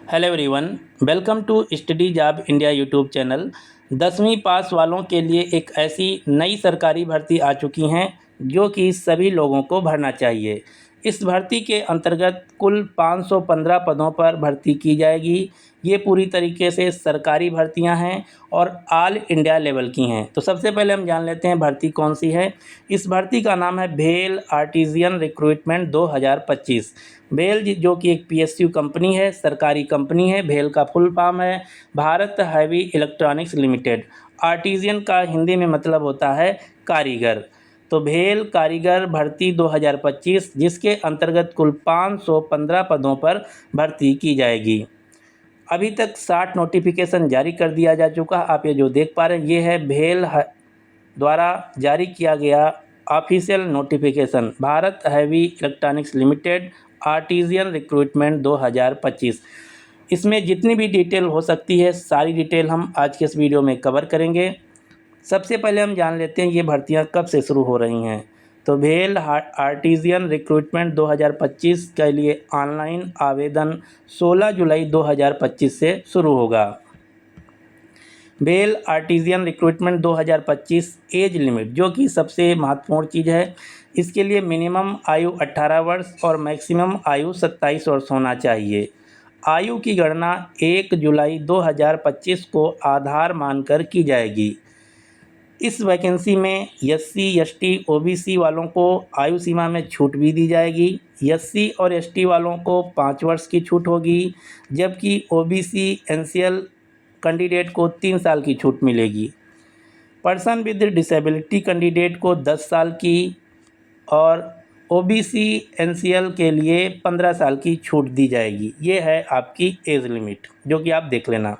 Hello everyone, welcome to study job India YouTube channel. 10वीं pass वालों के लिए एक ऐसी नई सरकारी भर्ती आ चुकी हैं जो कि सभी लोगों को भरना चाहिए। इस भर्ती के अंतर्गत कुल 515 पदों पर भर्ती की जाएगी। ये पूरी तरीके से सरकारी भर्तियां हैं और ऑल इंडिया लेवल की हैं। तो सबसे पहले हम जान लेते हैं भर्ती कौन सी है। इस भर्ती का नाम है भेल आर्टिजियन रिक्रूटमेंट 2025। भेल जो कि एक पीएसयू कंपनी है, सरकारी कंपनी है। भेल का फुल फॉर्म है Bharat heavy electronics limited. Artesian का हिंदी में मतलब होता है कारीगर। तो भेल कारीगर भर्ती 2025 जिसके अंतर्गत कुल 515 पदों पर भर्ती की जाएगी। अभी तक 60 नोटिफिकेशन जारी कर दिया जा चुका। आप ये जो देख पा रहे हैं ये है भेल द्वारा जारी किया गया official notification Bharat heavy electronics limited artisan recruitment 2025। इसमें जितनी भी डिटेल हो सकती है सारी डिटेल हम आज के इस वीडियो में कवर करेंगे। सबसे पहले हम जान लेते हैं ये भर्तियां कब से शुरू हो रही हैं। तो भेल आर्टिजियन रिक्रूटमेंट 2025 के लिए ऑनलाइन आवेदन 16 जुलाई 2025 से शुरू होगा। भेल आर्टिजियन रिक्रूटमेंट 2025 एज लिमिट जो कि सबसे महत्वपूर्ण चीज़ है, इसके लिए मिनिमम आयु 18 वर्ष और मैक्सिमम आयु 27 वर्ष होना चाहिए। आयु की गणना 1 जुलाई 2025 को आधार मानकर की जाएगी। इस वैकेंसी में एससी एसटी ओबीसी वालों को आयु सीमा में छूट भी दी जाएगी। एससी और एसटी वालों को 5 वर्ष की छूट होगी, जबकि ओबीसी एनसीएल कैंडिडेट को 3 साल की छूट मिलेगी। पर्सन विद डिसेबिलिटी कैंडिडेट को 10 साल की और ओबीसी एनसीएल के लिए 15 साल की छूट दी जाएगी। ये है आपकी एज लिमिट जो कि आप देख लेना।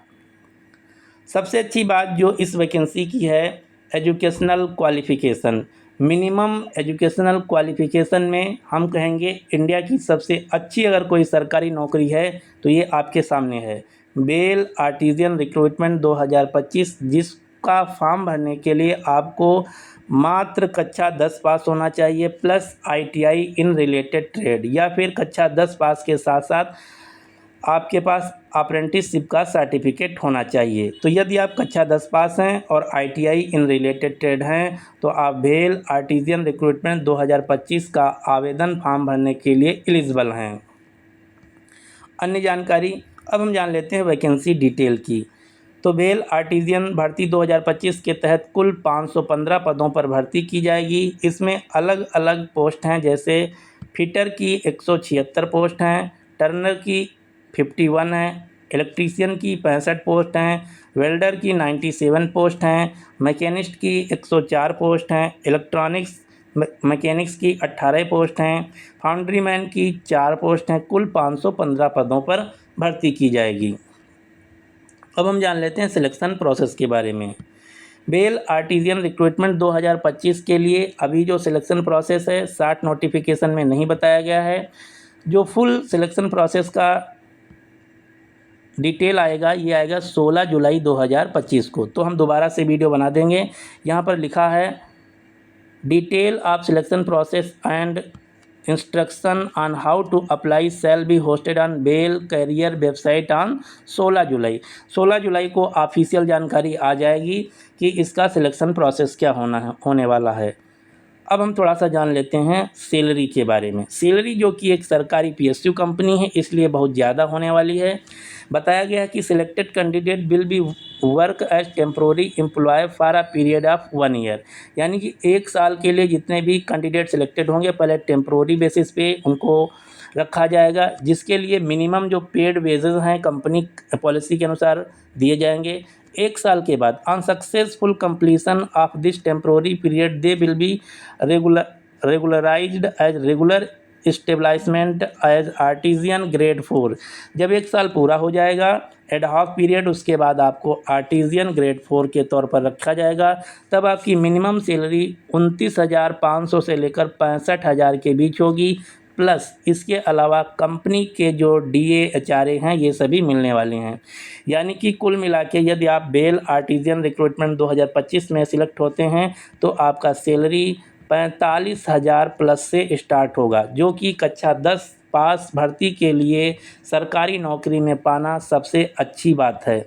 सबसे अच्छी बात जो इस वैकेंसी की है educational qualification. Minimum educational qualification में हम कहेंगे इंडिया की सबसे अच्छी अगर कोई सरकारी नौकरी है तो ये आपके सामने है। भेल आर्टिजियन रिक्रूटमेंट 2025 जिसका फॉर्म भरने के लिए आपको मात्र कक्षा 10 पास होना चाहिए plus ITI in related trade, या फिर कक्षा 10 पास के साथ साथ आपके पास अप्रेंटिसशिप का सर्टिफिकेट होना चाहिए। तो यदि आप कक्षा 10 पास हैं और आईटीआई इन रिलेटेड ट्रेड हैं तो आप भेल आर्टिजियन रिक्रूटमेंट 2025 का आवेदन फॉर्म भरने के लिए एलिजिबल हैं। अन्य जानकारी अब हम जान लेते हैं वैकेंसी डिटेल की। तो भेल आर्टिजियन भर्ती 2025 के तहत कुल 515 पदों पर भर्ती की जाएगी। इसमें अलग अलग पोस्ट हैं, जैसे फिटर की 176 पोस्ट हैं, टर्नर की 51 हैं, इलेक्ट्रीशियन की 65 पोस्ट हैं, वेल्डर की 97 पोस्ट हैं, मैकेनिस्ट की 104 पोस्ट हैं, इलेक्ट्रॉनिक्स मैकेनिक्स की 18 पोस्ट हैं, फाउंड्रीमैन की 4 पोस्ट हैं। कुल 515 पदों पर भर्ती की जाएगी। अब हम जान लेते हैं सिलेक्शन प्रोसेस के बारे में। भेल आर्टिजियन रिक्रूटमेंट 2025 के लिए अभी जो सिलेक्शन प्रोसेस है 60 नोटिफिकेशन में नहीं बताया गया है। जो फुल सिलेक्शन प्रोसेस का डिटेल आएगा ये आएगा 16 जुलाई 2025 को। तो हम दोबारा से वीडियो बना देंगे। यहाँ पर लिखा है detail of selection process and instruction on how to apply shall be hosted on भेल कैरियर वेबसाइट ऑन 16 जुलाई। 16 जुलाई को ऑफिशियल जानकारी आ जाएगी कि इसका सिलेक्शन प्रोसेस क्या होने वाला है। अब हम थोड़ा सा जान लेते हैं सैलरी के बारे में। सैलरी जो कि एक सरकारी पीएसयू कंपनी है इसलिए बहुत ज़्यादा होने वाली है। बताया गया है कि selected candidate will be work as temporary employ for a period of 1 year, यानी कि 1 साल के लिए जितने भी कैंडिडेट सिलेक्टेड होंगे पहले टेम्प्रोरी बेसिस पे उनको रखा जाएगा, जिसके लिए मिनिमम जो पेड वेजेस हैं कंपनी पॉलिसी के अनुसार दिए जाएंगे। 1 साल के बाद on successful completion of this temporary period they will be regularised as regular establishment as artisan grade 4। जब 1 साल पूरा हो जाएगा एडहॉक पीरियड, उसके बाद आपको आर्टिजियन ग्रेड 4 के तौर पर रखा जाएगा। तब आपकी मिनिमम सैलरी 29,500 से लेकर 65,000 के बीच होगी, प्लस इसके अलावा कंपनी के जो डीए एचआरए हैं ये सभी मिलने वाले हैं। यानी कि कुल मिला के यदि आप भेल आर्टिजियन रिक्रूटमेंट 2025 में सिलेक्ट होते हैं तो आपका सैलरी 45,000 प्लस से स्टार्ट होगा, जो कि कक्षा 10 पास भर्ती के लिए सरकारी नौकरी में पाना सबसे अच्छी बात है,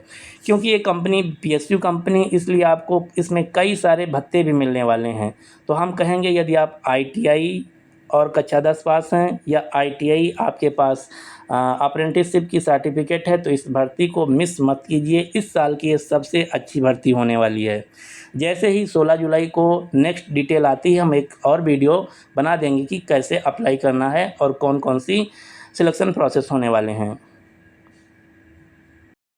क्योंकि ये कंपनी PSU कंपनी, इसलिए आपको इसमें कई सारे भत्ते भी मिलने वाले हैं। तो हम कहेंगे यदि आप ITI और कक्षा 10 पास हैं या ITI आपके पास अप्रेंटिसशिप की सर्टिफिकेट है, तो इस भर्ती को मिस मत कीजिए। इस साल की ये सबसे अच्छी भर्ती होने वाली है। जैसे ही 16 जुलाई को नेक्स्ट डिटेल आती है, हम एक और वीडियो बना देंगे कि कैसे अप्लाई करना है और कौन कौन सी सिलेक्शन प्रोसेस होने वाले हैं।